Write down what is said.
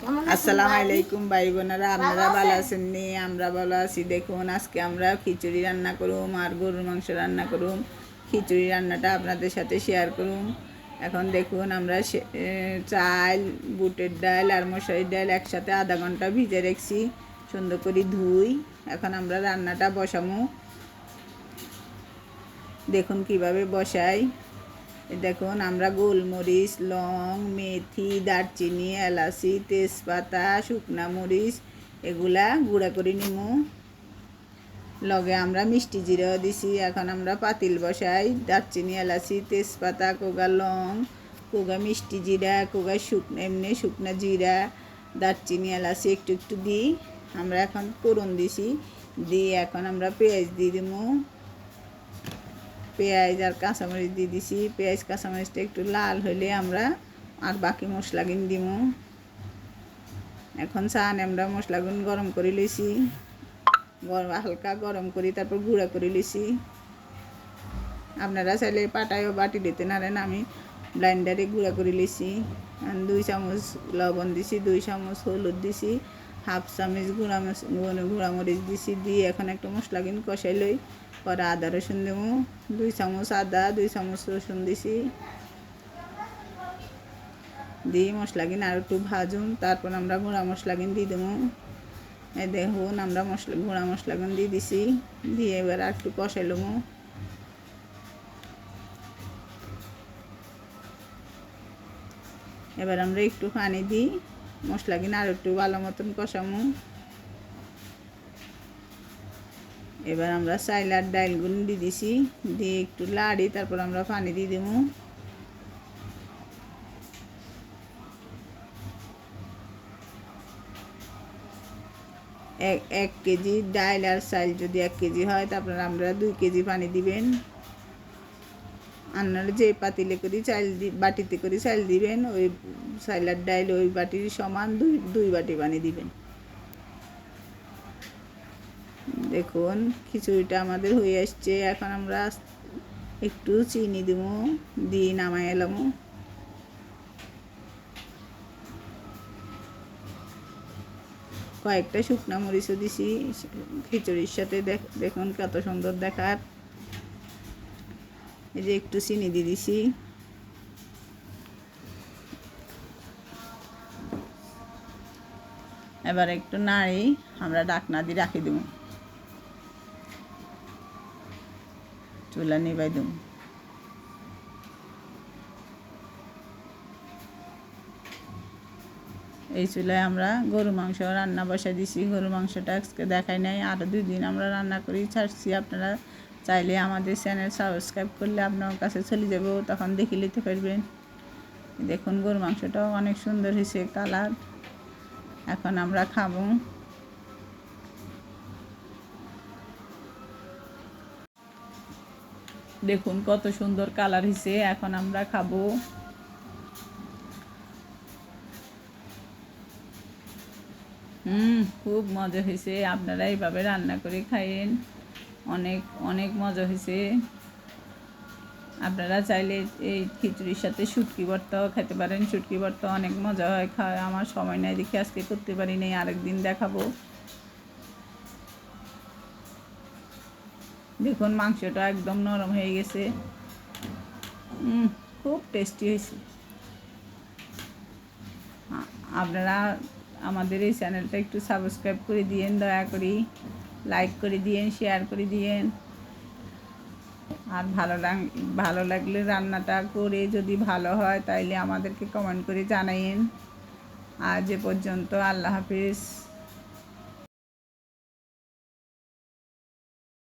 আসসালামু আলাইকুম ভাই বোনেরা, আপনারা ভালো আছেন নি? আমরা ভালো আছি। দেখুন আজকে আমরা খিচুড়ি রান্না করুম আর গরুর মাংস রান্না করুম। খিচুড়ি রান্নাটা আপনাদের সাথে শেয়ার করুম। এখন দেখুন আমরা চাল, বুটের ডাল আর মশারির ডাল একসাথে আধা ঘন্টা ভিজে রেখেছি, সুন্দর করে ধুই। এখন আমরা রান্নাটা বসামু। দেখুন কিভাবে বসাই। দেখুন আমরা গোলমরিচ, লং, মেথি, দারচিনি, এলাচি, তেজপাতা, শুকনা মরিচ এগুলা গুঁড়া করে নিমু। লগে আমরা মিষ্টি জিরাও দিছি। এখন আমরা পাতিল বসাই। দারচিনি, এলাচি, তেজপাতা, কোগা লং, কোগা মিষ্টি জিরা, কোগা এমনি শুকনা জিরা, দারচিনি, এলাচি একটু একটু দিই। আমরা এখন ফোড়ন দিছি। দিয়ে এখন আমরা পেঁয়াজ দিয়ে দিমু। পেঁয়াজ আর কাঁচামরিচ দিয়ে দিছি। পেঁয়াজ কাঁচামরিচটা একটু লাল হলে আমরা আর বাকি মশলাগুন দিমু। এখন চান আমরা মশলাগুন গরম করে লইছি, হালকা গরম করি, তারপর গুঁড়া করে লইছি। আপনারা চাইলে পাটায়ও বাটি দিতে নারেন, আমি ব্লাইন্ডারে গুঁড়া করে লইছি। 2 চামচ লবণ দিছি, 2 চামচ হলুদ দিছি, হাফ চামচ গুঁড়ামরিচ দিছি। দিয়ে এখন একটু মশলাগুন কষাই লই। পরে আদা রসুন দেবো। 2 চামচ আদা, 2 চামচ রসুন দিছি। দিয়ে মশলাগুন আর একটু ভাজুন। তারপর আমরা গুঁড়া মশলাগুন দিয়ে দেবো। দেখুন আমরা গুঁড়া মশলাগুন দিয়ে দিছি। দিয়ে এবার আর একটু কষাই লবো। এবার আমরা একটু পানি দিই, মশলাগুন আর একটু ভালো মতন কষামো। এবার আমরা চাইল আর ডাইলগুলো দিয়ে দিছি। দিয়ে একটু লাড়ি, তারপর আমরা পানি দিয়ে দেবো। এক কেজি ডাইল আর চাইল যদি 1 কেজি হয়, তারপর আমরা 2 কেজি পানি দিবেন। আপনারা যে পাতিলে করে চাইল বাটিতে করে চাইল দিবেন, ওই চাইল আর ডাইল ওই বাটির সমান 2 বাটি পানি দিবেন। দেখুন খিচুড়িটা আমাদের হয়ে আসছে। এখন আমরা একটু চিনি দেবো, দিয়ে নামাই এলাম। কয়েকটা শুকনা মরিচও দিছি খিচুড়ির সাথে। দেখুন কত সুন্দর দেখার। এই যে একটু চিনি দিয়ে দিছি। এবার একটু নাড়ি আমরা ঢাকনা দিয়ে রাখি দেব। চুলা নিবাই দেব। এই চুলায় আমরা গরু মাংস রান্না বসাই দিছি। গরু মাংসটা আজকে দেখাই নাই, আরও 2 দিন আমরা রান্না করি ছাড়ছি। আপনারা চাইলে আমাদের চ্যানেল সাবস্ক্রাইব করলে আপনার কাছে চলে যাব, তখন দেখে নিতে পারবেন। দেখুন গরু মাংসটাও অনেক সুন্দর হয়েছে কালার। এখন আমরা খাবো। দেখুন কত সুন্দর কালার হয়েছে। এখন আমরা খাবো। খুব মজা হয়েছে। আপনারা এইভাবে রান্না করে খাইয়েন, অনেক অনেক মজা হয়েছে। আপনারা চাইলে এই খিচুড়ির সাথে শুটকি ভর্তাও খেতে পারেন। শুটকি ভর্তা অনেক মজা হয়। আমার সময় নাই দেখে আজকে করতে পারি নাই, আরেকদিন দেখাবো। দেখুন মাংসটা একদম নরম হয়ে গেছে। খুব টেস্টি হয়েছে। আপনারা আমাদের এই চ্যানেলটা একটু সাবস্ক্রাইব করে দিয়েন, দয়া করি লাইক করে দিয়েন, শেয়ার করে দিয়েন। আর ভালো লাগলে রান্নাটা করে যদি ভালো হয় তাইলে আমাদেরকে কমেন্ট করে জানাইন। আজ এ পর্যন্ত। আল্লাহ হাফিজ।